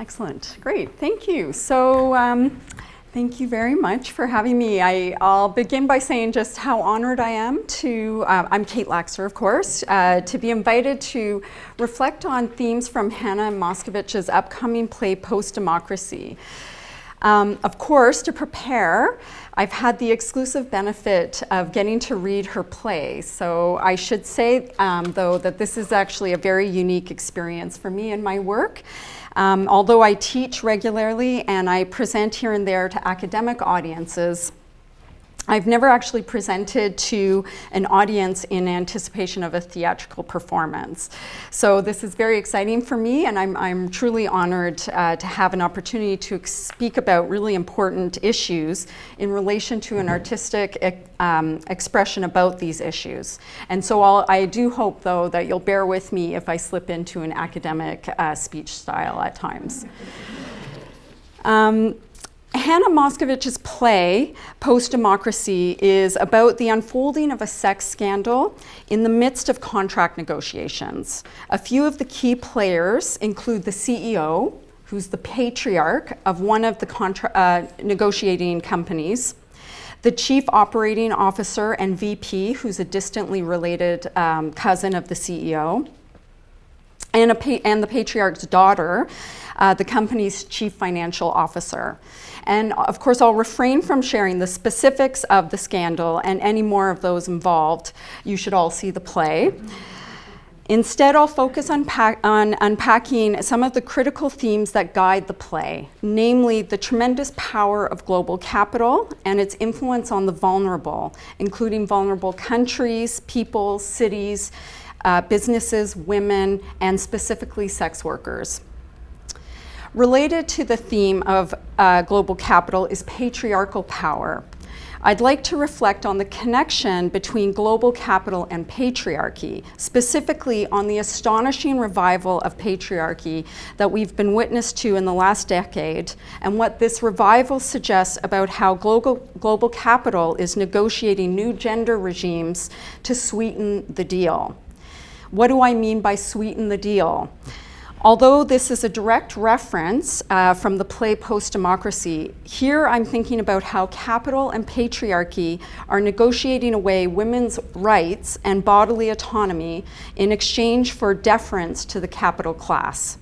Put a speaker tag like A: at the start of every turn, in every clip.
A: Excellent, great, thank you. So thank you very much for having me. I'll begin by saying just how honored I am to, I'm Kate Laxer, of course, to be invited to reflect on themes from Hannah Moscovitch's upcoming play, Post-Democracy. Of course, to prepare, I've had the exclusive benefit of getting to read her play. So I should say, though, that this is actually a very unique experience for me in my work. Although I teach regularly and I present here and there to academic audiences, I've never actually presented to an audience in anticipation of a theatrical performance. So this is very exciting for me, and I'm truly honored to have an opportunity to speak about really important issues in relation to an artistic expression about these issues. And so I do hope, though, that you'll bear with me if I slip into an academic speech style at times. Hannah Moscovitch's play, Post-Democracy, is about the unfolding of a sex scandal in the midst of contract negotiations. A few of the key players include the CEO, who's the patriarch of one of the negotiating companies, the chief operating officer and VP, who's a distantly related cousin of the CEO, and the patriarch's daughter, the company's chief financial officer. And of course, I'll refrain from sharing the specifics of the scandal and any more of those involved. You should all see the play. Instead, I'll focus on unpacking some of the critical themes that guide the play, namely the tremendous power of global capital and its influence on the vulnerable, including vulnerable countries, peoples, cities, businesses, women, and specifically sex workers. Related to the theme of global capital is patriarchal power. I'd like to reflect on the connection between global capital and patriarchy, specifically on the astonishing revival of patriarchy that we've been witness to in the last decade, and what this revival suggests about how global capital is negotiating new gender regimes to sweeten the deal. What do I mean by sweeten the deal? Although this is a direct reference from the play Post-Democracy, here I'm thinking about how capital and patriarchy are negotiating away women's rights and bodily autonomy in exchange for deference to the capital class.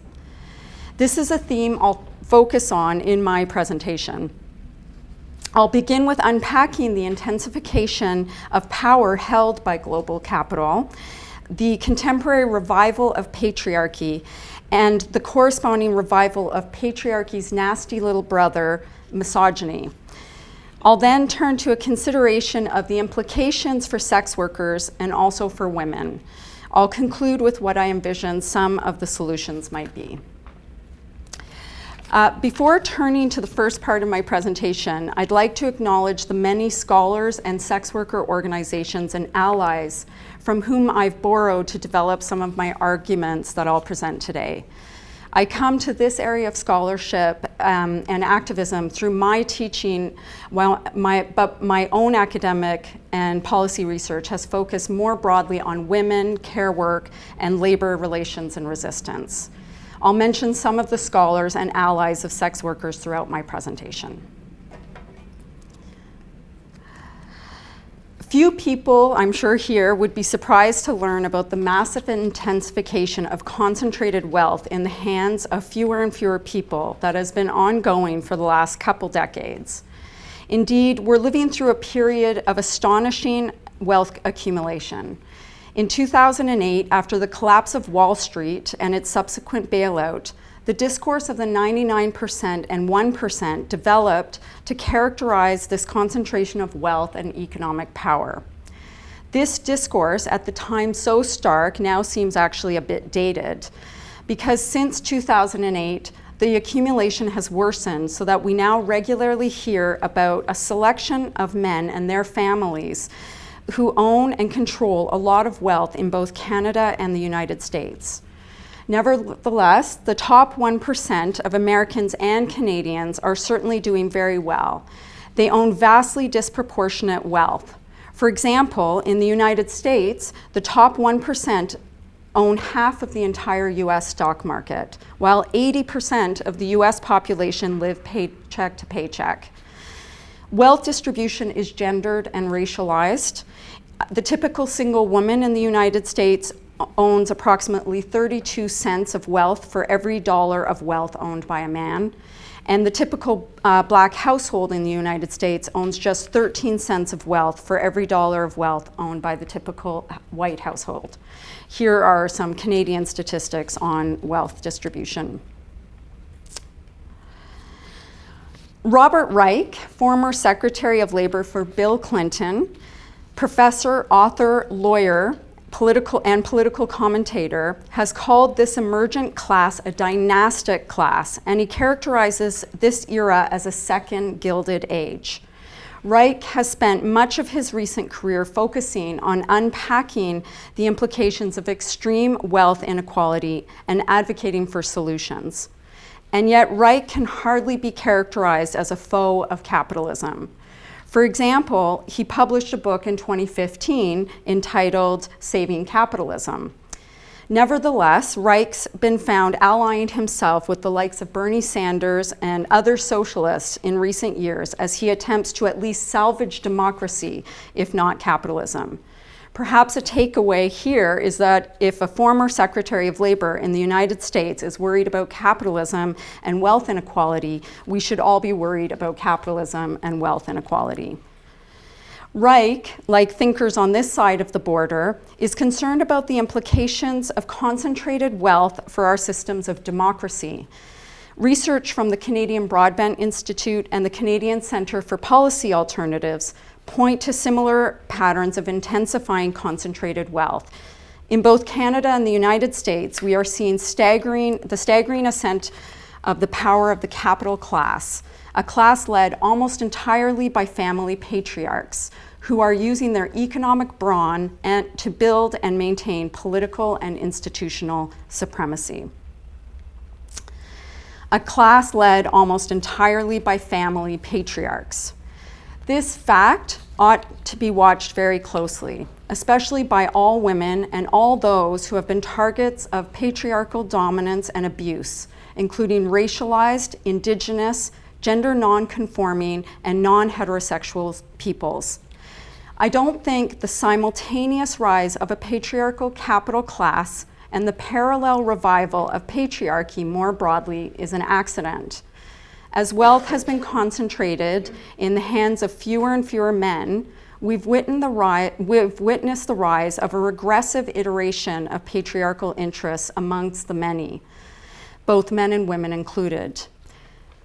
A: This is a theme I'll focus on in my presentation. I'll begin with unpacking the intensification of power held by global capital, the contemporary revival of patriarchy, and the corresponding revival of patriarchy's nasty little brother, misogyny. I'll then turn to a consideration of the implications for sex workers and also for women. I'll conclude with what I envision some of the solutions might be. Before turning to the first part of my presentation, I'd like to acknowledge the many scholars and sex worker organizations and allies from whom I've borrowed to develop some of my arguments that I'll present today. I come to this area of scholarship and activism through my teaching, but my own academic and policy research has focused more broadly on women, care work, and labor relations and resistance. I'll mention some of the scholars and allies of sex workers throughout my presentation. Few people, I'm sure here, would be surprised to learn about the massive intensification of concentrated wealth in the hands of fewer and fewer people that has been ongoing for the last couple decades. Indeed, we're living through a period of astonishing wealth accumulation. In 2008, after the collapse of Wall Street and its subsequent bailout, the discourse of the 99% and 1% developed to characterize this concentration of wealth and economic power. This discourse, at the time so stark, now seems actually a bit dated, because since 2008, the accumulation has worsened so that we now regularly hear about a selection of men and their families who own and control a lot of wealth in both Canada and the United States. Nevertheless, the top 1% of Americans and Canadians are certainly doing very well. They own vastly disproportionate wealth. For example, in the United States, the top 1% own half of the entire US stock market, while 80% of the US population live paycheck to paycheck. Wealth distribution is gendered and racialized. The typical single woman in the United States owns approximately 32 cents of wealth for every dollar of wealth owned by a man. And the typical black household in the United States owns just 13 cents of wealth for every dollar of wealth owned by the typical white household. Here are some Canadian statistics on wealth distribution. Robert Reich, former Secretary of Labor for Bill Clinton, professor, author, lawyer, political commentator, has called this emergent class a dynastic class, and he characterizes this era as a second Gilded Age. Reich has spent much of his recent career focusing on unpacking the implications of extreme wealth inequality and advocating for solutions. And yet Reich can hardly be characterized as a foe of capitalism. For example, he published a book in 2015 entitled Saving Capitalism. Nevertheless, Reich's been found allying himself with the likes of Bernie Sanders and other socialists in recent years as he attempts to at least salvage democracy, if not capitalism. Perhaps a takeaway here is that if a former Secretary of Labor in the United States is worried about capitalism and wealth inequality, we should all be worried about capitalism and wealth inequality. Reich, like thinkers on this side of the border, is concerned about the implications of concentrated wealth for our systems of democracy. Research from the Canadian Broadbent Institute and the Canadian Centre for Policy Alternatives point to similar patterns of intensifying concentrated wealth. In both Canada and the United States, we are seeing the staggering ascent of the power of the capital class, a class led almost entirely by family patriarchs who are using their economic brawn to build and maintain political and institutional supremacy. A class led almost entirely by family patriarchs. This fact ought to be watched very closely, especially by all women and all those who have been targets of patriarchal dominance and abuse, including racialized, indigenous, gender non-conforming, and non-heterosexual peoples. I don't think the simultaneous rise of a patriarchal capital class and the parallel revival of patriarchy more broadly is an accident. As wealth has been concentrated in the hands of fewer and fewer men, we've witnessed the rise of a regressive iteration of patriarchal interests amongst the many, both men and women included.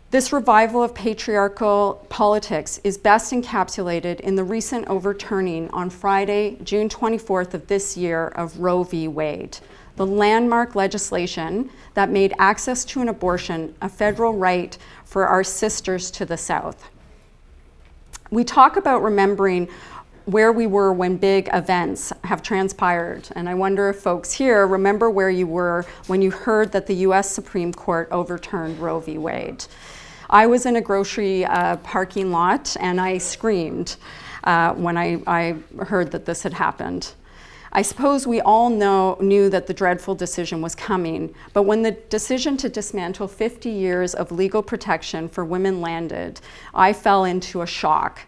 A: This revival of patriarchal politics is best encapsulated in the recent overturning on Friday, June 24th of this year of Roe v. Wade, the landmark legislation that made access to an abortion a federal right for our sisters to the South. We talk about remembering where we were when big events have transpired, and I wonder if folks here remember where you were when you heard that the US Supreme Court overturned Roe v. Wade. I was in a grocery parking lot and I screamed when I heard that this had happened. I suppose we all knew that the dreadful decision was coming, but when the decision to dismantle 50 years of legal protection for women landed, I fell into a shock.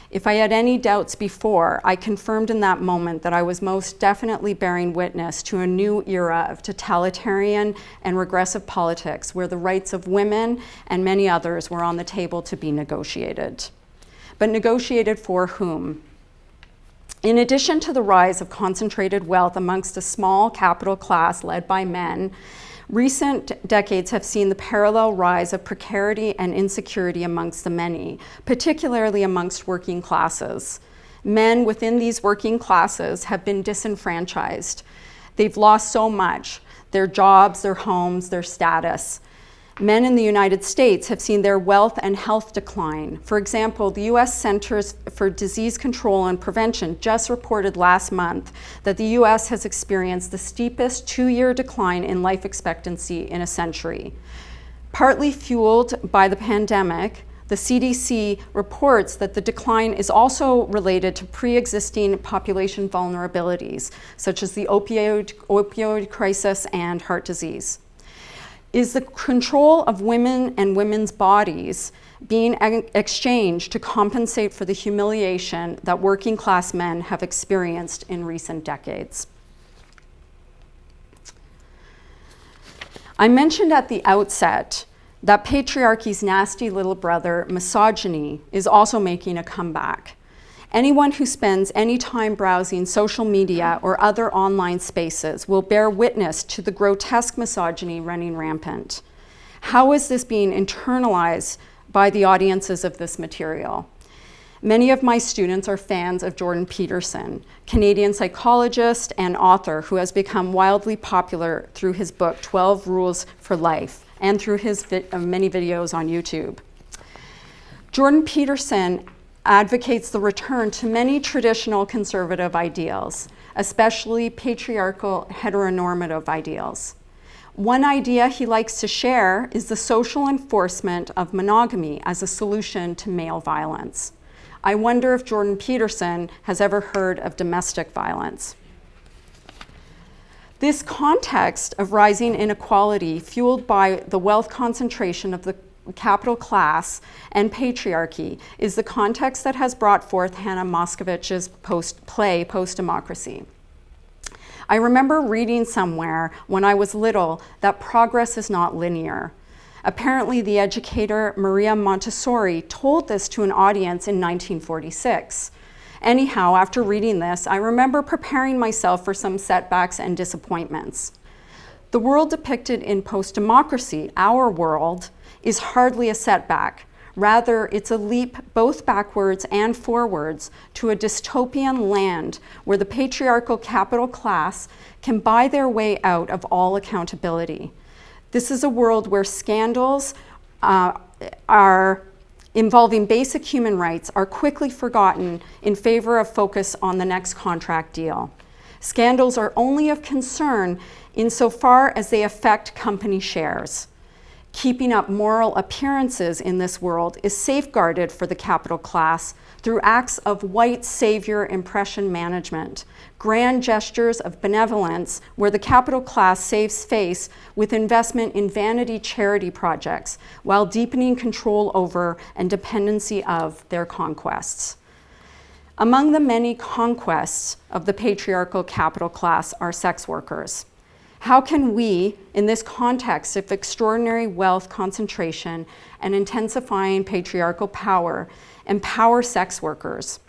A: If I had any doubts before, I confirmed in that moment that I was most definitely bearing witness to a new era of totalitarian and regressive politics where the rights of women and many others were on the table to be negotiated. But negotiated for whom? In addition to the rise of concentrated wealth amongst a small capital class led by men, recent decades have seen the parallel rise of precarity and insecurity amongst the many, particularly amongst working classes. Men within these working classes have been disenfranchised. They've lost so much, their jobs, their homes, their status. Men in the United States have seen their wealth and health decline. For example, the US Centers for Disease Control and Prevention just reported last month that the US has experienced the steepest 2-year decline in life expectancy in a century. Partly fueled by the pandemic, The CDC reports that the decline is also related to pre-existing population vulnerabilities, such as the opioid crisis and heart disease. Is the control of women and women's bodies being exchanged to compensate for the humiliation that working class men have experienced in recent decades? I mentioned at the outset that patriarchy's nasty little brother, misogyny, is also making a comeback. Anyone who spends any time browsing social media or other online spaces will bear witness to the grotesque misogyny running rampant. How is this being internalized by the audiences of this material? Many of my students are fans of Jordan Peterson, Canadian psychologist and author who has become wildly popular through his book, 12 Rules for Life, and through his many videos on YouTube. Jordan Peterson advocates the return to many traditional conservative ideals, especially patriarchal heteronormative ideals. One idea he likes to share is the social enforcement of monogamy as a solution to male violence. I wonder if Jordan Peterson has ever heard of domestic violence. This context of rising inequality, fueled by the wealth concentration of the capital class and patriarchy, is the context that has brought forth Hannah Moscovitch's play, Post-Democracy. I remember reading somewhere when I was little that progress is not linear. Apparently, the educator Maria Montessori told this to an audience in 1946. Anyhow, after reading this, I remember preparing myself for some setbacks and disappointments. The world depicted in Post-Democracy, our world, is hardly a setback. Rather, it's a leap both backwards and forwards to a dystopian land where the patriarchal capital class can buy their way out of all accountability. This is a world where scandals involving basic human rights are quickly forgotten in favor of focus on the next contract deal. Scandals are only of concern insofar as they affect company shares. Keeping up moral appearances in this world is safeguarded for the capital class through acts of white savior impression management, grand gestures of benevolence where the capital class saves face with investment in vanity charity projects while deepening control over and dependency of their conquests. Among the many conquests of the patriarchal capital class are sex workers. How can we, in this context of extraordinary wealth concentration and intensifying patriarchal power, empower sex workers?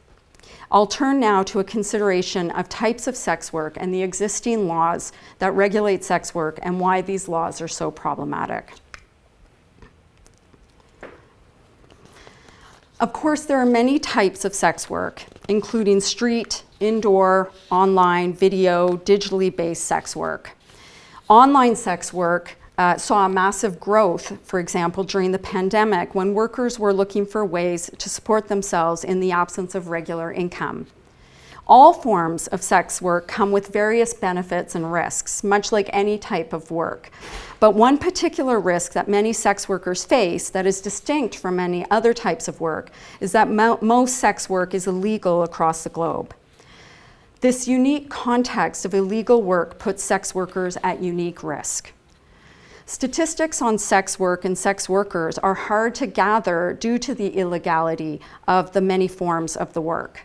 A: I'll turn now to a consideration of types of sex work and the existing laws that regulate sex work and why these laws are so problematic. Of course, there are many types of sex work, including street, indoor, online, video, digitally based sex work. Online sex work saw a massive growth, for example, during the pandemic when workers were looking for ways to support themselves in the absence of regular income. All forms of sex work come with various benefits and risks, much like any type of work. But one particular risk that many sex workers face that is distinct from many other types of work is that most sex work is illegal across the globe. This unique context of illegal work puts sex workers at unique risk. Statistics on sex work and sex workers are hard to gather due to the illegality of the many forms of the work.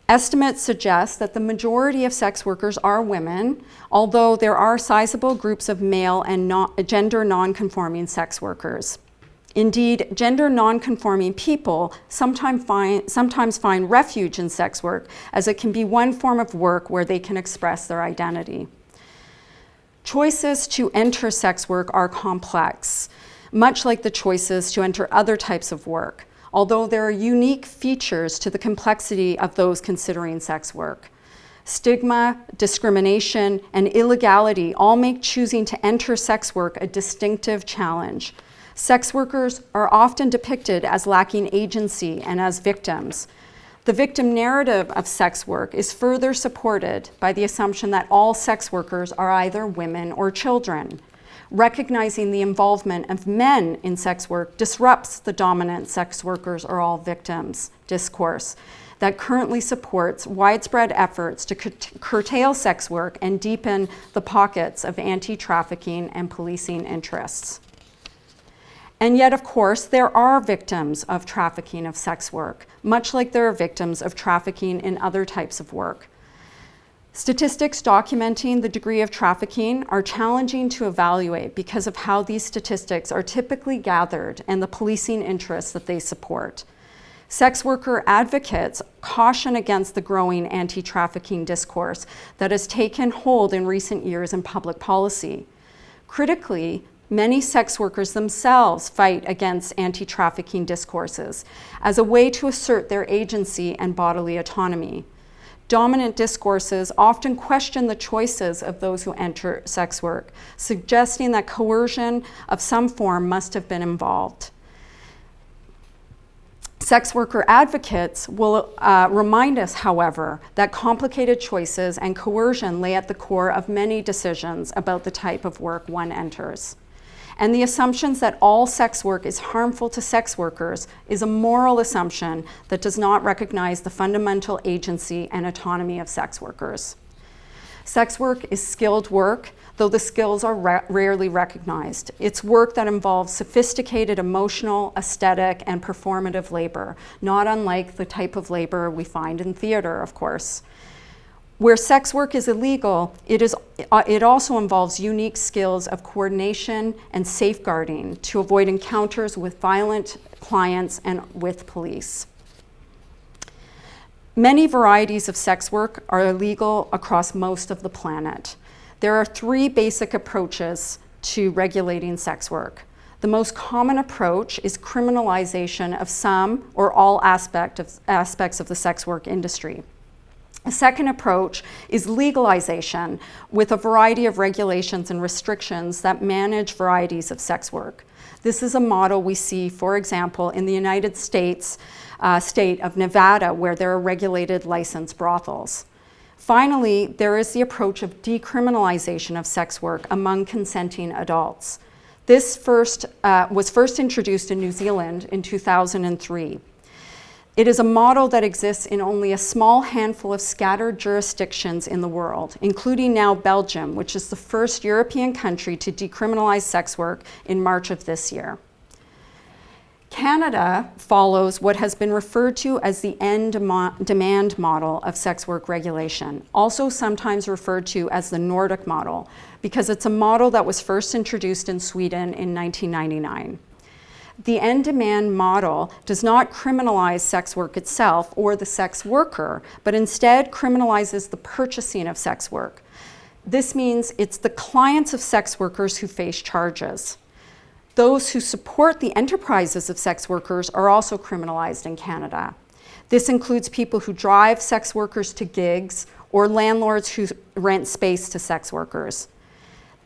A: Estimates suggest that the majority of sex workers are women, although there are sizable groups of male and gender non-conforming sex workers. Indeed, gender non-conforming people sometimes find refuge in sex work, as it can be one form of work where they can express their identity. Choices to enter sex work are complex, much like the choices to enter other types of work, although there are unique features to the complexity of those considering sex work. Stigma, discrimination, and illegality all make choosing to enter sex work a distinctive challenge. Sex workers are often depicted as lacking agency and as victims. The victim narrative of sex work is further supported by the assumption that all sex workers are either women or children. Recognizing the involvement of men in sex work disrupts the dominant sex workers are all victims discourse that currently supports widespread efforts to curtail sex work and deepen the pockets of anti-trafficking and policing interests. And yet, of course, there are victims of trafficking of sex work, much like there are victims of trafficking in other types of work. Statistics documenting the degree of trafficking are challenging to evaluate because of how these statistics are typically gathered and the policing interests that they support. Sex worker advocates caution against the growing anti-trafficking discourse that has taken hold in recent years in public policy. Critically, many sex workers themselves fight against anti-trafficking discourses as a way to assert their agency and bodily autonomy. Dominant discourses often question the choices of those who enter sex work, suggesting that coercion of some form must have been involved. Sex worker advocates will remind us, however, that complicated choices and coercion lay at the core of many decisions about the type of work one enters. And the assumptions that all sex work is harmful to sex workers is a moral assumption that does not recognize the fundamental agency and autonomy of sex workers. Sex work is skilled work, though the skills are rarely recognized. It's work that involves sophisticated emotional, aesthetic, and performative labor, not unlike the type of labor we find in theater, of course. Where sex work is illegal, it also involves unique skills of coordination and safeguarding to avoid encounters with violent clients and with police. Many varieties of sex work are illegal across most of the planet. There are three basic approaches to regulating sex work. The most common approach is criminalization of some or all aspects of the sex work industry. A second approach is legalization with a variety of regulations and restrictions that manage varieties of sex work. This is a model we see, for example, in the United States state of Nevada, where there are regulated licensed brothels. Finally, there is the approach of decriminalization of sex work among consenting adults. This was first introduced in New Zealand in 2003. It is a model that exists in only a small handful of scattered jurisdictions in the world, including now Belgium, which is the first European country to decriminalize sex work in March of this year. Canada follows what has been referred to as the end-demand model of sex work regulation, also sometimes referred to as the Nordic model, because it's a model that was first introduced in Sweden in 1999. The end-demand model does not criminalize sex work itself or the sex worker, but instead criminalizes the purchasing of sex work. This means it's the clients of sex workers who face charges. Those who support the enterprises of sex workers are also criminalized in Canada. This includes people who drive sex workers to gigs or landlords who rent space to sex workers.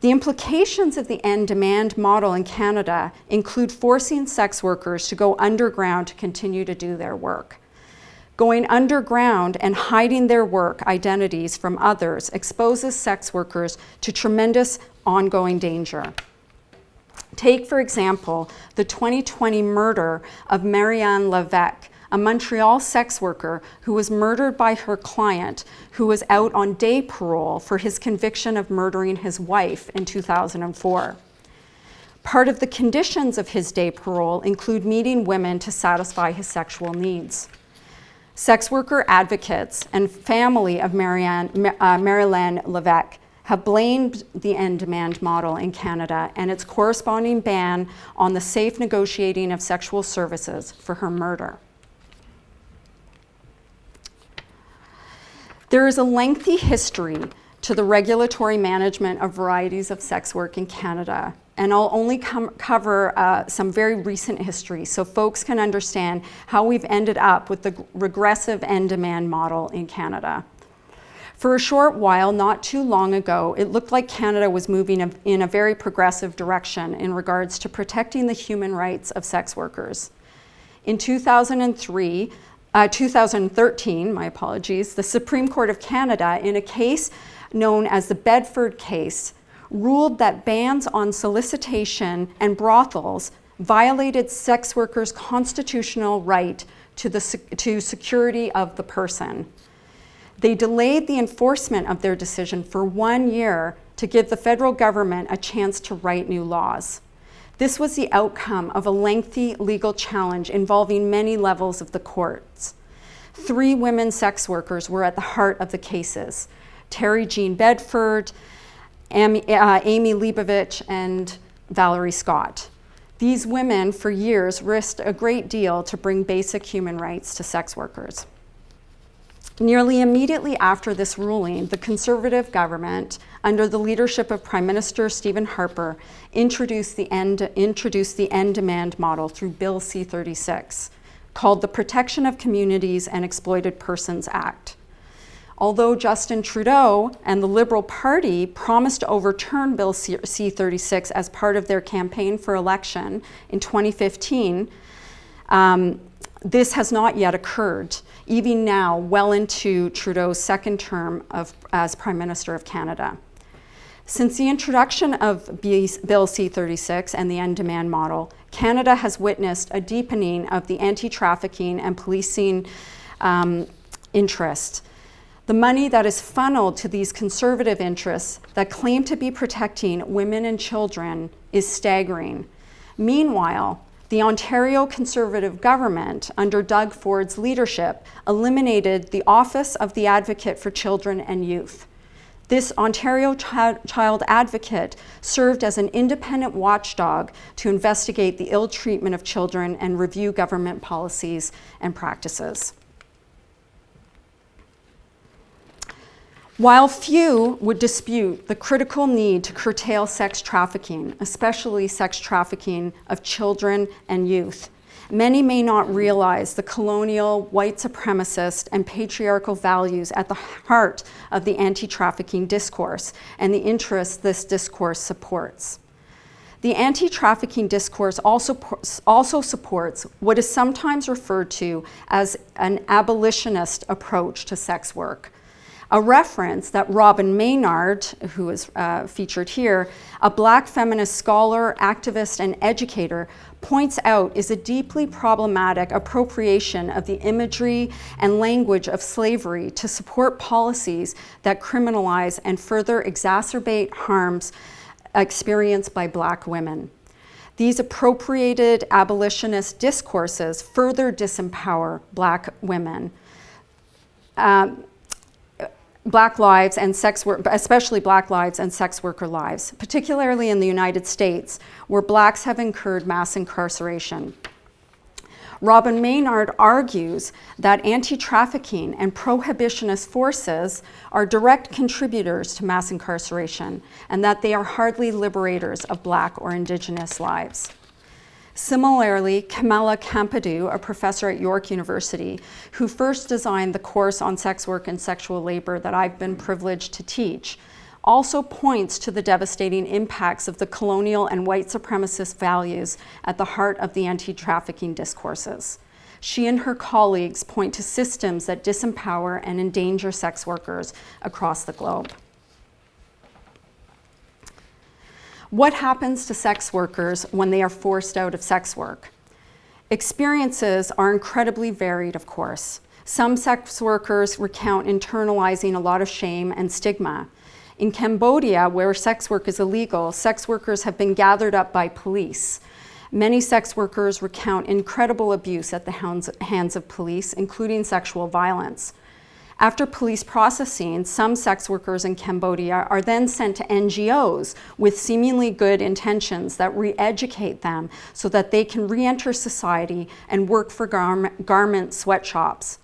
A: The implications of the end-demand model in Canada include forcing sex workers to go underground to continue to do their work. Going underground and hiding their work identities from others exposes sex workers to tremendous ongoing danger. Take, for example, the 2020 murder of Marianne Levesque, a Montreal sex worker who was murdered by her client, who was out on day parole for his conviction of murdering his wife in 2004. Part of the conditions of his day parole include meeting women to satisfy his sexual needs. Sex worker advocates and family of Marianne Levesque have blamed the end-demand model in Canada and its corresponding ban on the safe negotiating of sexual services for her murder. There is a lengthy history to the regulatory management of varieties of sex work in Canada, and I'll only cover some very recent history so folks can understand how we've ended up with the regressive end-demand model in Canada. For a short while, not too long ago, it looked like Canada was moving in a very progressive direction in regards to protecting the human rights of sex workers. In 2013, the Supreme Court of Canada, in a case known as the Bedford case, ruled that bans on solicitation and brothels violated sex workers' constitutional right to security of the person. They delayed the enforcement of their decision for 1 year to give the federal government a chance to write new laws. This was the outcome of a lengthy legal challenge involving many levels of the courts. 3 women sex workers were at the heart of the cases: Terry Jean Bedford, Amy Leibovich, and Valerie Scott. These women, for years, risked a great deal to bring basic human rights to sex workers. Nearly immediately after this ruling, the Conservative government, under the leadership of Prime Minister Stephen Harper, introduced the end demand model through Bill C-36, called the Protection of Communities and Exploited Persons Act. Although Justin Trudeau and the Liberal Party promised to overturn Bill C-36 as part of their campaign for election in 2015, this has not yet occurred, even now, well into Trudeau's second term as Prime Minister of Canada. Since the introduction of Bill C-36 and the end demand model, Canada has witnessed a deepening of the anti-trafficking and policing interest. The money that is funneled to these conservative interests that claim to be protecting women and children is staggering. Meanwhile, the Ontario Conservative government, under Doug Ford's leadership, eliminated the Office of the Advocate for Children and Youth. This Ontario Child Advocate served as an independent watchdog to investigate the ill treatment of children and review government policies and practices. While few would dispute the critical need to curtail sex trafficking, especially sex trafficking of children and youth, many may not realize the colonial, white supremacist, and patriarchal values at the heart of the anti-trafficking discourse and the interests this discourse supports. The anti-trafficking discourse also supports what is sometimes referred to as an abolitionist approach to sex work, a reference that Robin Maynard, who is featured here, a Black feminist scholar, activist, and educator, points out is a deeply problematic appropriation of the imagery and language of slavery to support policies that criminalize and further exacerbate harms experienced by Black women. These appropriated abolitionist discourses further disempower Black women. Black lives and sex work, especially Black lives and sex worker lives, particularly in the United States, where Blacks have incurred mass incarceration. Robin Maynard argues that anti-trafficking and prohibitionist forces are direct contributors to mass incarceration and that they are hardly liberators of Black or Indigenous lives. Similarly, Kamala Campadou, a professor at York University, who first designed the course on sex work and sexual labor that I've been privileged to teach, also points to the devastating impacts of the colonial and white supremacist values at the heart of the anti-trafficking discourses. She and her colleagues point to systems that disempower and endanger sex workers across the globe. What happens to sex workers when they are forced out of sex work? Experiences are incredibly varied, of course. Some sex workers recount internalizing a lot of shame and stigma. In Cambodia, where sex work is illegal, sex workers have been gathered up by police. Many sex workers recount incredible abuse at the hands of police, including sexual violence. After police processing, some sex workers in Cambodia are then sent to NGOs with seemingly good intentions that re-educate them so that they can re-enter society and work for garment sweatshops.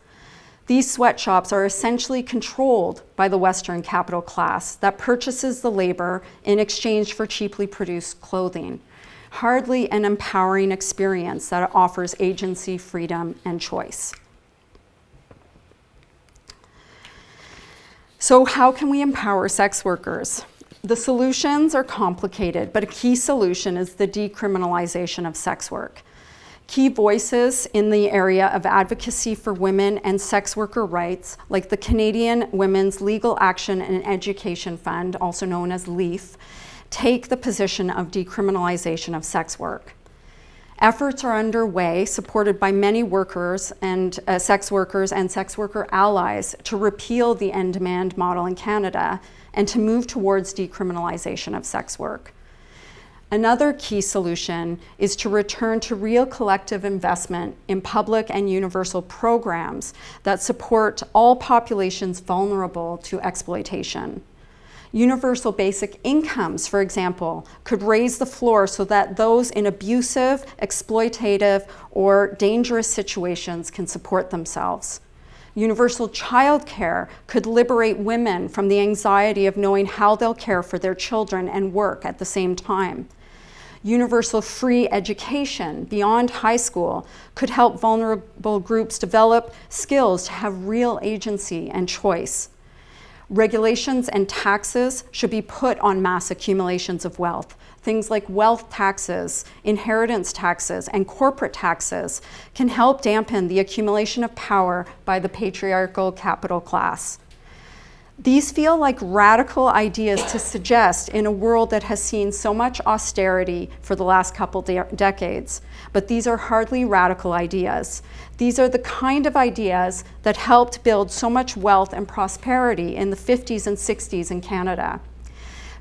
A: These sweatshops are essentially controlled by the Western capital class that purchases the labor in exchange for cheaply produced clothing. Hardly an empowering experience that offers agency, freedom, and choice. So how can we empower sex workers? The solutions are complicated, but a key solution is the decriminalization of sex work. Key voices in the area of advocacy for women and sex worker rights, like the Canadian Women's Legal Action and Education Fund, also known as LEAF, take the position of decriminalization of sex work. Efforts are underway, supported by many workers and sex workers and sex worker allies, to repeal the end-demand model in Canada and to move towards decriminalization of sex work. Another key solution is to return to real collective investment in public and universal programs that support all populations vulnerable to exploitation. Universal basic incomes, for example, could raise the floor so that those in abusive, exploitative, or dangerous situations can support themselves. Universal childcare could liberate women from the anxiety of knowing how they'll care for their children and work at the same time. Universal free education beyond high school could help vulnerable groups develop skills to have real agency and choice. Regulations and taxes should be put on mass accumulations of wealth. Things like wealth taxes, inheritance taxes, and corporate taxes can help dampen the accumulation of power by the patriarchal capital class. These feel like radical ideas to suggest in a world that has seen so much austerity for the last couple decades, but these are hardly radical ideas. These are the kind of ideas that helped build so much wealth and prosperity in the 50s and 60s in Canada.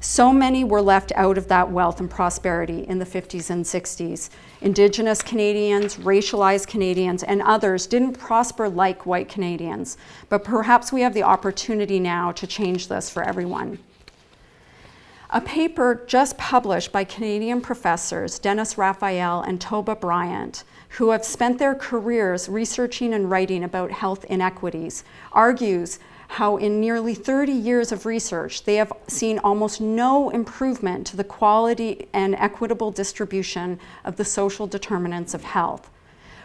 A: So many were left out of that wealth and prosperity in the 50s and 60s. Indigenous Canadians, racialized Canadians, and others didn't prosper like white Canadians, but perhaps we have the opportunity now to change this for everyone. A paper just published by Canadian professors Dennis Raphael and Toba Bryant, who have spent their careers researching and writing about health inequities, argues how in nearly 30 years of research, they have seen almost no improvement to the quality and equitable distribution of the social determinants of health.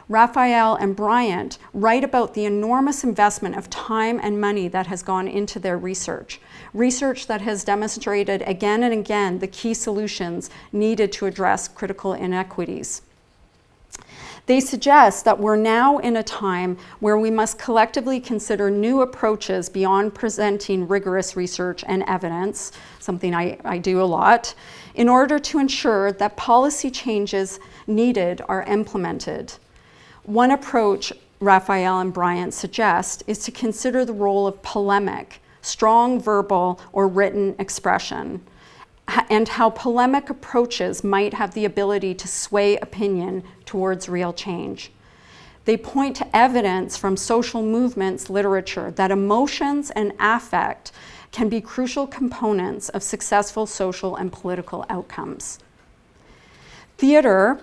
A: Raphael and Bryant write about the enormous investment of time and money that has gone into their research that has demonstrated again and again the key solutions needed to address critical inequities. They suggest that we're now in a time where we must collectively consider new approaches beyond presenting rigorous research and evidence, something I do a lot, in order to ensure that policy changes needed are implemented. One approach Raphael and Bryant suggest is to consider the role of polemic, strong verbal or written expression, and how polemic approaches might have the ability to sway opinion towards real change. They point to evidence from social movements literature that emotions and affect can be crucial components of successful social and political outcomes. Theater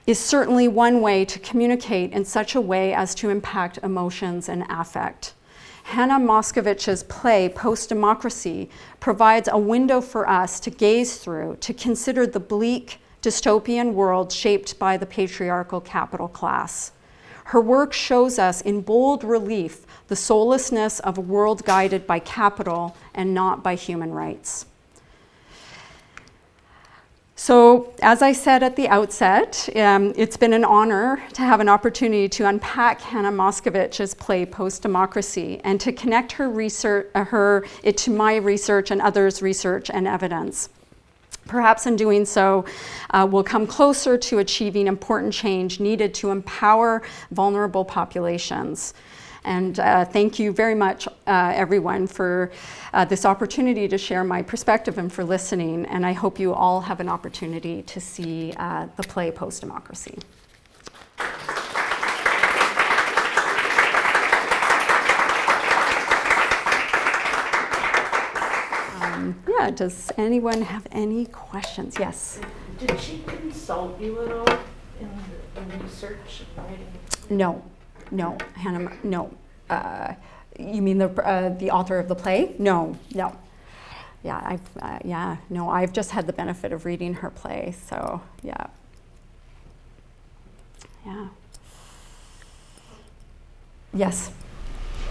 A: is certainly one way to communicate in such a way as to impact emotions and affect. Hannah Moscovitch's play, Post-Democracy, provides a window for us to gaze through, to consider the bleak, dystopian world shaped by the patriarchal capital class. Her work shows us in bold relief the soullessness of a world guided by capital and not by human rights. So, as I said at the outset, it's been an honor to have an opportunity to unpack Hannah Moscovitch's play Post-Democracy and to connect her research, it to my research and others' research and evidence. Perhaps in doing so, we'll come closer to achieving important change needed to empower vulnerable populations. And thank you very much, everyone, for this opportunity to share my perspective and for listening. And I hope you all have an opportunity to see the play Post-Democracy. Yeah, does anyone have any questions? Yes?
B: Did she consult you at all in the research and writing?
A: No, Hannah, no. You mean the author of the play? No. Yeah, I've just had the benefit of reading her play, so yeah. Yes.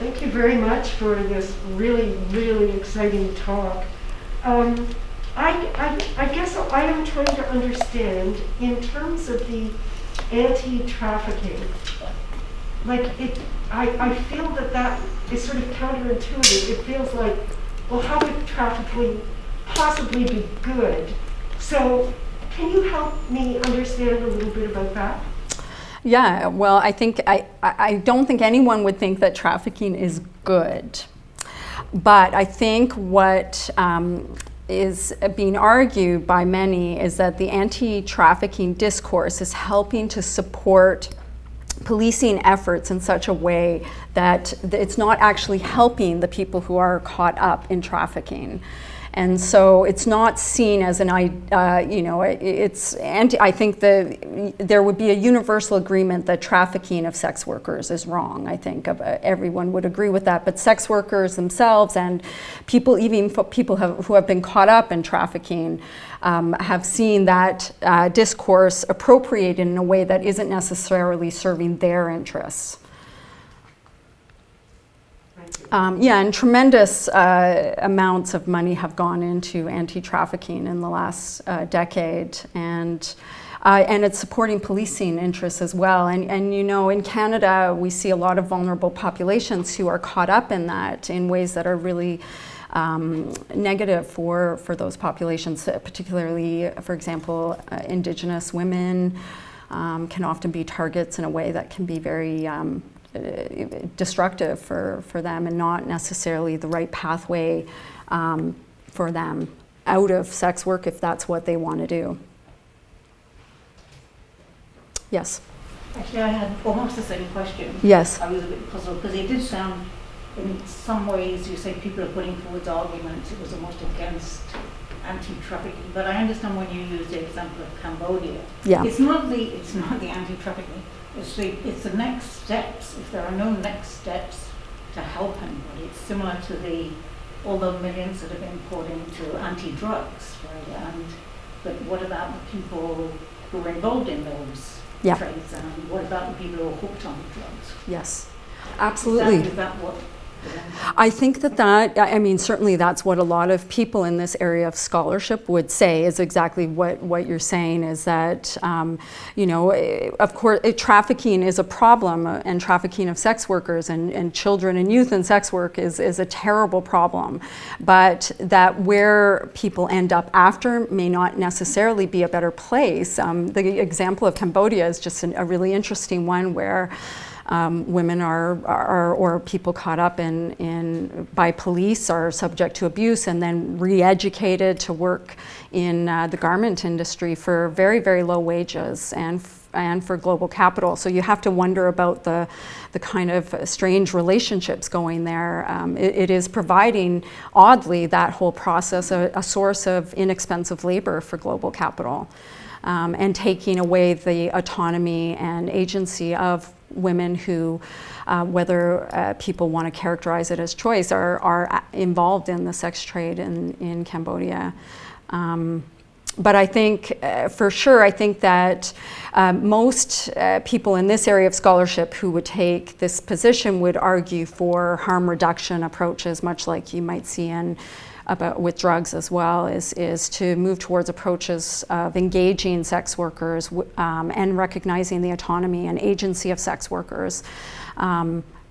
C: Thank you very much for this really, really exciting talk. I guess I am trying to understand in terms of the anti-trafficking. I feel that is sort of counterintuitive. It feels like, well, how could trafficking possibly be good So can you help me understand a little bit about that?
A: Yeah, well, I don't think anyone would think that trafficking is good. But I think what is being argued by many is that the anti-trafficking discourse is helping to support policing efforts in such a way that it's not actually helping the people who are caught up in trafficking. And so it's not seen as an, it's I think there would be a universal agreement that trafficking of sex workers is wrong. I think everyone would agree with that. But sex workers themselves and people, who have been caught up in trafficking, have seen that discourse appropriated in a way that isn't necessarily serving their interests. And tremendous amounts of money have gone into anti-trafficking in the last decade, and it's supporting policing interests as well. And you know, in Canada, we see a lot of vulnerable populations who are caught up in that in ways that are really negative for those populations, particularly, for example, Indigenous women can often be targets in a way that can be very destructive for them, and not necessarily the right pathway for them out of sex work if that's what they want to do. Yes?
D: Actually, I had almost the same question.
A: Yes.
D: I was a bit puzzled because it did sound, in some ways, you say people are putting forward arguments, it was almost against anti-trafficking, but I understand when you use the example of Cambodia.
A: Yeah.
D: It's not the anti-trafficking. It's the next steps. If there are no next steps to help anybody, it's similar to all the millions that have been poured into anti-drugs, right? But what about the people who are involved in those trades, and what about the people who are hooked on the drugs?
A: Yes, absolutely.
D: Is that what?
A: I think I mean, certainly that's what a lot of people in this area of scholarship would say, is exactly what you're saying, is that, of course, trafficking is a problem, and trafficking of sex workers and children and youth in sex work is a terrible problem. But that where people end up after may not necessarily be a better place. The example of Cambodia is just a really interesting one, where women or people caught up by police are subject to abuse and then re-educated to work in the garment industry for very, very low wages and for global capital. So you have to wonder about the kind of strange relationships going there. It is providing, oddly, that whole process, a source of inexpensive labor for global capital, and taking away the autonomy and agency of women who, whether people want to characterize it as choice, are involved in the sex trade in Cambodia. But I think, for sure, I think that most people in this area of scholarship who would take this position would argue for harm reduction approaches, much like you might see with drugs as well, is to move towards approaches of engaging sex workers and recognizing the autonomy and agency of sex workers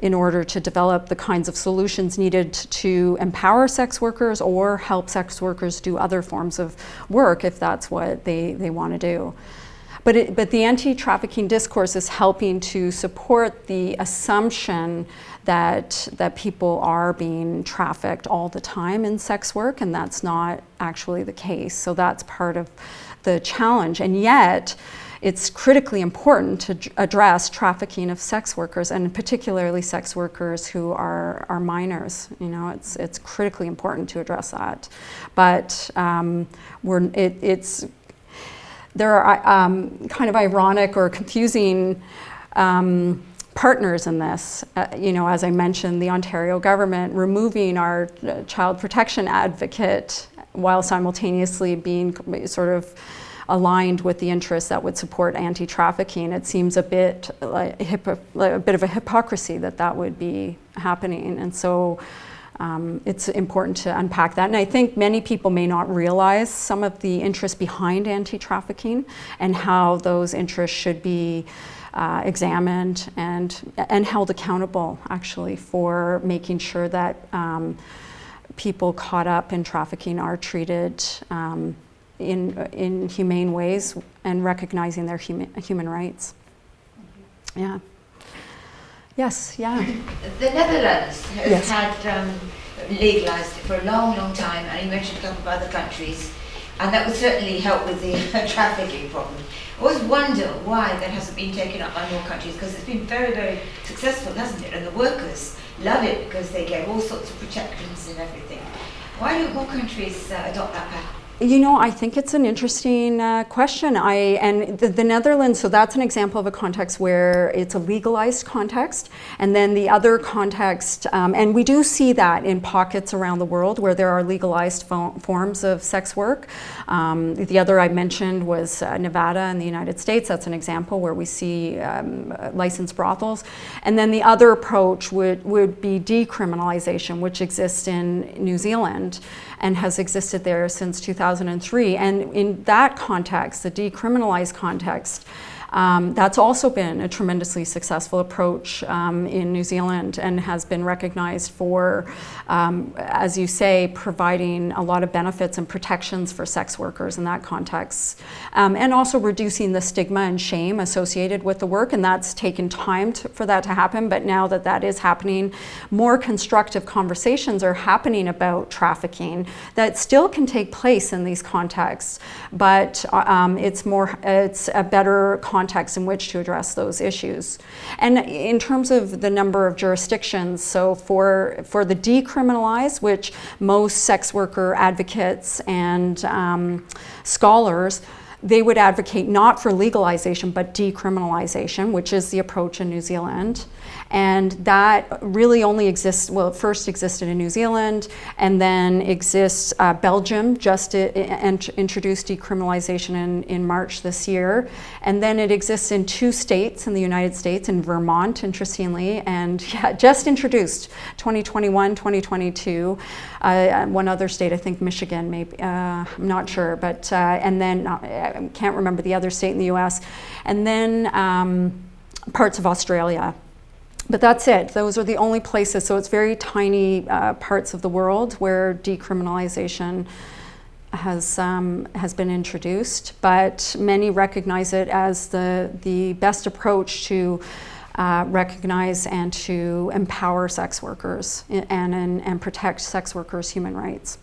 A: in order to develop the kinds of solutions needed to empower sex workers or help sex workers do other forms of work if that's what they want to do. But the anti-trafficking discourse is helping to support the assumption that people are being trafficked all the time in sex work, and that's not actually the case. So that's part of the challenge. And yet, it's critically important to address trafficking of sex workers, and particularly sex workers who are minors. You know, it's critically important to address that. But there are kind of ironic or confusing partners in this. As I mentioned, the Ontario government removing our child protection advocate while simultaneously being sort of aligned with the interests that would support anti-trafficking. It seems a bit like a bit of a hypocrisy that would be happening, and so it's important to unpack that. And I think many people may not realize some of the interests behind anti-trafficking and how those interests should be examined and held accountable, actually, for making sure that people caught up in trafficking are treated in humane ways and recognizing their human rights. Yeah. Yes, yeah.
E: The Netherlands has
A: Yes.
E: had legalised it for a long, long time, and you mentioned a couple of other countries, and that would certainly help with the trafficking problem. I always wonder why that hasn't been taken up by more countries, because it's been very, very successful, hasn't it? And the workers love it because they get all sorts of protections and everything. Why don't more countries adopt that path?
A: You know, I think it's an interesting question. And the Netherlands, so that's an example of a context where it's a legalized context. And then the other context, and we do see that in pockets around the world where there are legalized forms of sex work. The other I mentioned was Nevada in the United States. That's an example where we see licensed brothels. And then the other approach would be decriminalization, which exists in New Zealand and has existed there since 2003. And in that context, the decriminalized context, that's also been a tremendously successful approach in New Zealand and has been recognized for, as you say, providing a lot of benefits and protections for sex workers in that context. And also reducing the stigma and shame associated with the work, and that's taken time for that to happen, but now that that is happening, more constructive conversations are happening about trafficking that still can take place in these contexts, but it's a better context in which to address those issues. And in terms of the number of jurisdictions, so for the decriminalized, which most sex worker advocates and scholars, they would advocate not for legalization, but decriminalization, which is the approach in New Zealand. And that really only exists, well, it first existed in New Zealand, and then exists, Belgium just introduced decriminalization in March this year. And then it exists in 2 states in the United States, in Vermont, interestingly, and yeah, just introduced 2021, 2022. One other state, I think Michigan, maybe, I'm not sure, but, and then I can't remember the other state in the US. And then parts of Australia. But that's it. Those are the only places. So it's very tiny parts of the world where decriminalization has been introduced. But many recognize it as the best approach to recognize and to empower sex workers and protect sex workers' human rights.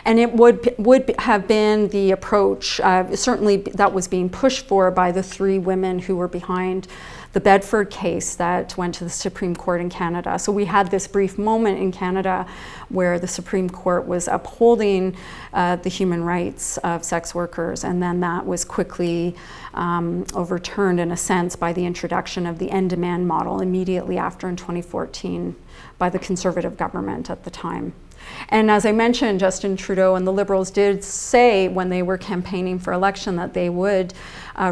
A: And it would have been the approach, certainly that was being pushed for by the 3 women who were behind the Bedford case that went to the Supreme Court in Canada. So we had this brief moment in Canada where the Supreme Court was upholding the human rights of sex workers, and then that was quickly overturned in a sense by the introduction of the end-demand model immediately after in 2014 by the Conservative government at the time. And as I mentioned, Justin Trudeau and the Liberals did say when they were campaigning for election that they would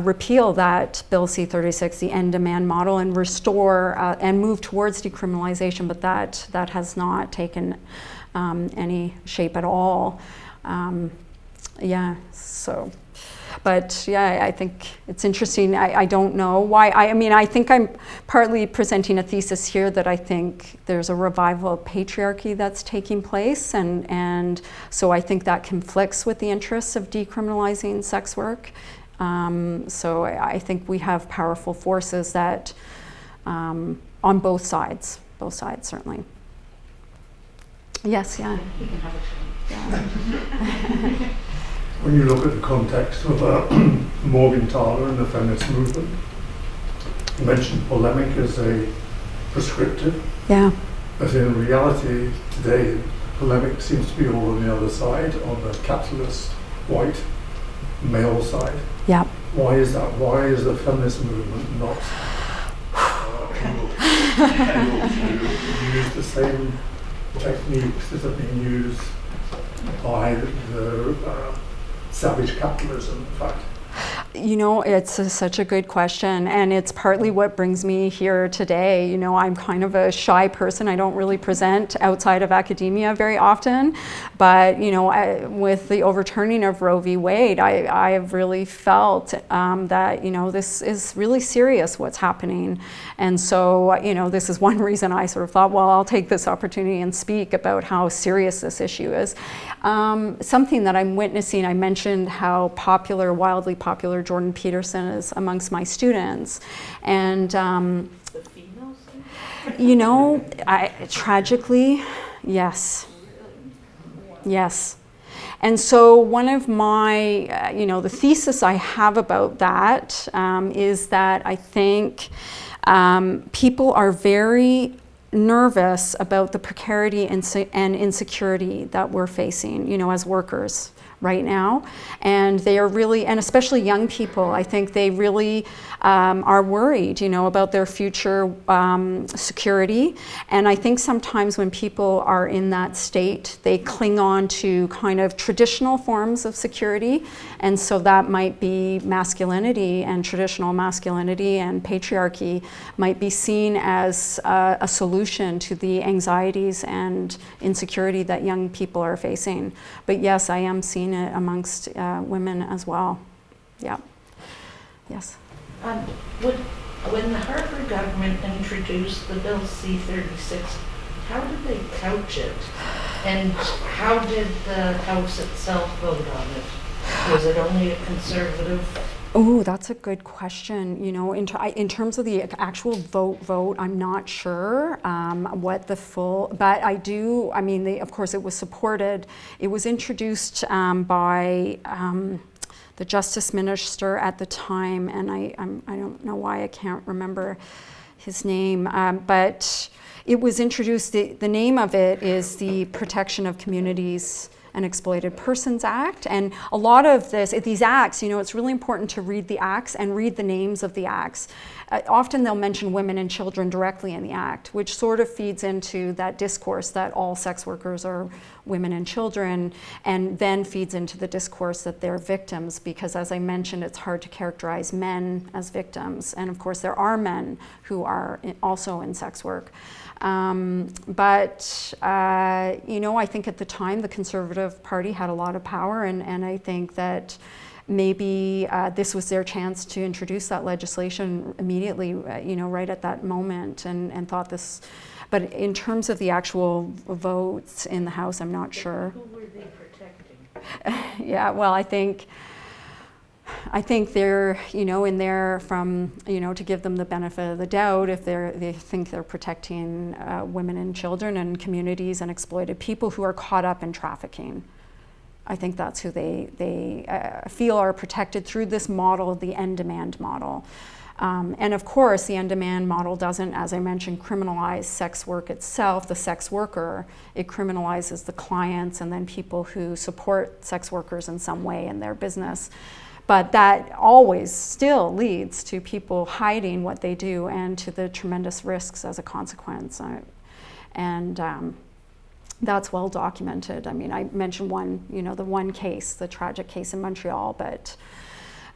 A: repeal that Bill C-36, the end-demand model, and restore and move towards decriminalization, but that has not taken any shape at all. Yeah, so. But yeah, I think it's interesting. I don't know why. I mean, I think I'm partly presenting a thesis here that I think there's a revival of patriarchy that's taking place, and so I think that conflicts with the interests of decriminalizing sex work. So I think we have powerful forces that on both sides certainly. Yes, yeah.
D: You can have a
A: Yeah.
F: When you look at the context of Morgan Taylor and the feminist movement, you mentioned polemic as a prescriptive,
A: Yeah.
F: but in reality today, polemic seems to be all on the other side, on the capitalist, white, male side.
A: Yeah.
F: Why is that? Why is the feminist movement not able to use the same techniques that have been used by the savage capitalism, in fact?
A: You know, it's such a good question, and it's partly what brings me here today. You know, I'm kind of a shy person. I don't really present outside of academia very often, but, you know, with the overturning of Roe v. Wade, I have really felt that, you know, this is really serious what's happening. And so, you know, this is one reason I sort of thought, well, I'll take this opportunity and speak about how serious this issue is. Something that I'm witnessing, I mentioned how popular, wildly popular Jordan Peterson is amongst my students. And,
B: The females?
A: you know, tragically, yes. Yes. And so one of my, you know, the thesis I have about that is that I think people are very nervous about the precarity and insecurity that we're facing, you know, as workers right now. And they are really, and especially young people, I think they really are worried, you know, about their future security. And I think sometimes when people are in that state, they cling on to kind of traditional forms of security. And so that might be masculinity, and traditional masculinity and patriarchy might be seen as a solution to the anxieties and insecurity that young people are facing. But yes, I am seeing it amongst women as well. Yeah. Yes.
B: When the Harper government introduced the Bill C-36, how did they couch it? And how did the House itself vote on it? Was it only a conservative?
A: Oh, that's a good question. You know, in terms of the actual vote, I'm not sure what the full, but I do, I mean, of course it was supported. It was introduced by the Justice Minister at the time, and I don't know why I can't remember his name, but it was introduced, the name of it is the Protection of Communities and Exploited Persons Act. And a lot of these acts, you know, it's really important to read the acts and read the names of the acts. Often they'll mention women and children directly in the act, which sort of feeds into that discourse that all sex workers are women and children, and then feeds into the discourse that they're victims, because as I mentioned, it's hard to characterize men as victims. And of course there are men who are also in sex work. But you know, I think at the time the Conservative Party had a lot of power, and I think that maybe this was their chance to introduce that legislation immediately, you know, right at that moment, and thought this. But in terms of the actual votes in the House, I'm not sure.
B: Who were they protecting?
A: Yeah, well, I think they're, you know, in there from, you know, to give them the benefit of the doubt, if they think they're protecting women and children and communities and exploited people who are caught up in trafficking. I think that's who they feel are protected through this model, the end demand model. And of course, the end demand model doesn't, as I mentioned, criminalize sex work itself, the sex worker. It criminalizes the clients and then people who support sex workers in some way in their business. But that always still leads to people hiding what they do and to the tremendous risks as a consequence. That's well documented. I mean, I mentioned one, you know, the one case, the tragic case in Montreal, but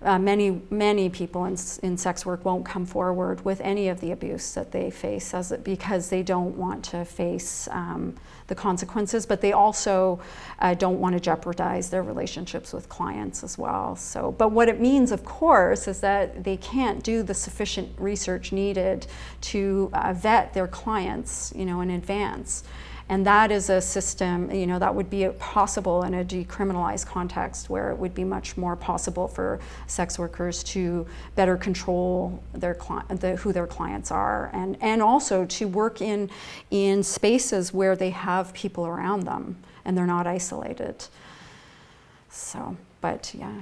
A: many people in sex work won't come forward with any of the abuse that they face because they don't want to face the consequences, but they also don't want to jeopardize their relationships with clients as well. So, but what it means, of course, is that they can't do the sufficient research needed to vet their clients, you know, in advance. And that is a system, you know, that would be possible in a decriminalized context where it would be much more possible for sex workers to better control who their clients are, and also to work in spaces where they have people around them and they're not isolated. So, but yeah.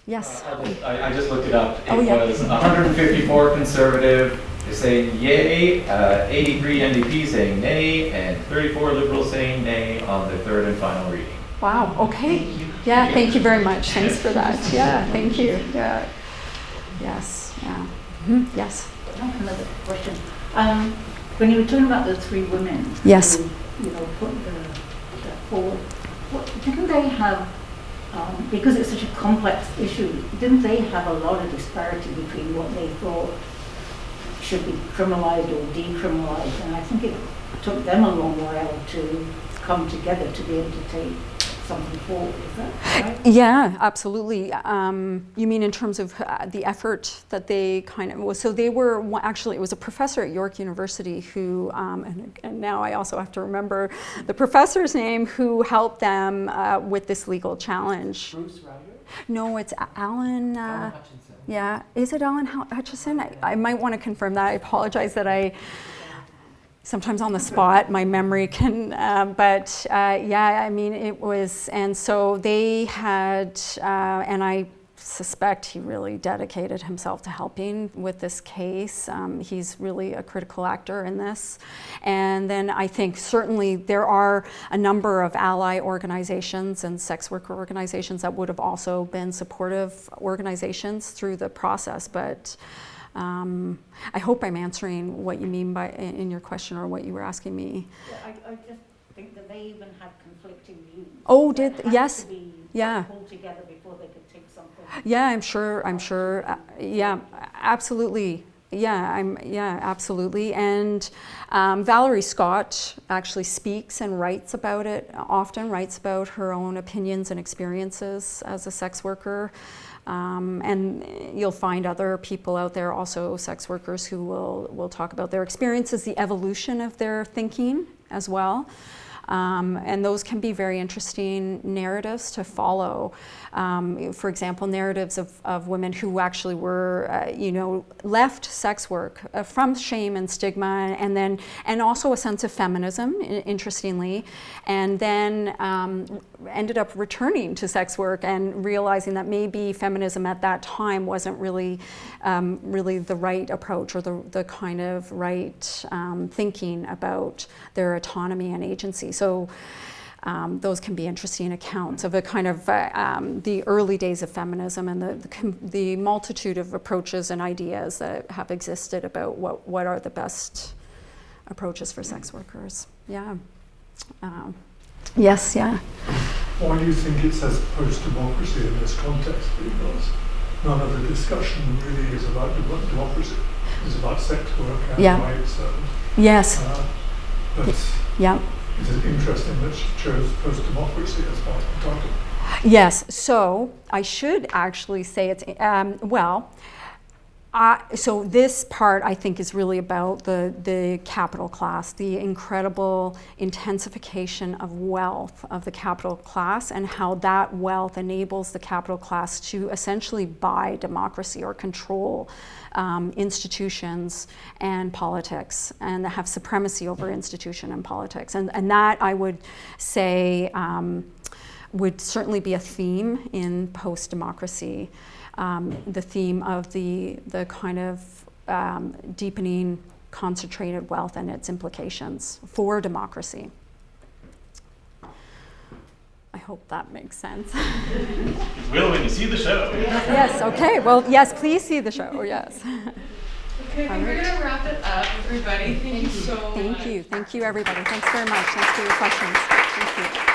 A: Yes?
G: I just looked it up. It
A: yeah.
G: was 154 conservative saying yay, 83 NDP saying nay, and 34 liberals saying nay on the third and final reading.
A: Wow, okay. Yeah, thank you very much. Thanks for that. Yeah, thank you. Yeah. Yes, yeah. Mm-hmm. Yes.
D: I have another question. When you were talking about the three women
A: Yes.
D: who, you know, put the forward, didn't they have because it's such a complex issue, didn't they have a lot of disparity between what they thought should be criminalised or decriminalised? And I think it took them a long while to come together to be able to take something forward. Is that right?
A: Yeah, absolutely. You mean in terms of the effort that they kind of, so they were, actually it was a professor at York University who, and now I also have to remember the professor's name, who helped them with this legal challenge.
H: Bruce Ryder?
A: No, it's Alan.
H: Alan Hutchinson.
A: Yeah, is it Alan Hutchison? I might want to confirm that. I apologize that I, sometimes on the spot, my memory can, yeah, I mean, it was, and so they had, and I suspect he really dedicated himself to helping with this case. He's really a critical actor in this. And then I think certainly there are a number of ally organizations and sex worker organizations that would have also been supportive organizations through the process, but I hope I'm answering what you mean by in your question or what you were asking me.
D: Yeah, I just think that they even had conflicting views.
A: Oh,
D: That
A: did
D: had
A: yes,
D: to be
A: yeah,
D: pulled together before they could take something.
A: yeah. I'm sure. Yeah, absolutely. Yeah, absolutely. And Valerie Scott actually speaks and writes about it. Often writes about her own opinions and experiences as a sex worker. And you'll find other people out there, also sex workers, who will talk about their experiences, the evolution of their thinking as well. And those can be very interesting narratives to follow. For example, narratives of women who actually were, left sex work from shame and stigma, and also a sense of feminism, interestingly, and then ended up returning to sex work and realizing that maybe feminism at that time wasn't really the right approach or the kind of right thinking about their autonomy and agency. So those can be interesting accounts of a kind of the early days of feminism and the multitude of approaches and ideas that have existed about what are the best approaches for sex workers. Yeah. Yes, yeah.
F: Why do you think it says post-democracy in this context? Because none of the discussion really is about democracy. It's about sex work and rights.
A: Yes.
F: But
A: yeah.
F: It is interesting that she chose post-democracy as part of the title.
A: Yes, so I should actually say it's, so this part I think is really about the capital class, the incredible intensification of wealth of the capital class and how that wealth enables the capital class to essentially buy democracy or control institutions and politics and have supremacy over institution and politics. And that I would say would certainly be a theme in post-democracy. The theme of the kind of deepening concentrated wealth and its implications for democracy. I hope that makes sense.
G: Will, when you see the show.
A: Yes, okay. Well, yes, please see the show, yes.
I: Okay, I think we're going to wrap it up, everybody. Thank you so much.
A: Thank you, everybody. Thanks very much. Thanks for your questions. Thank you.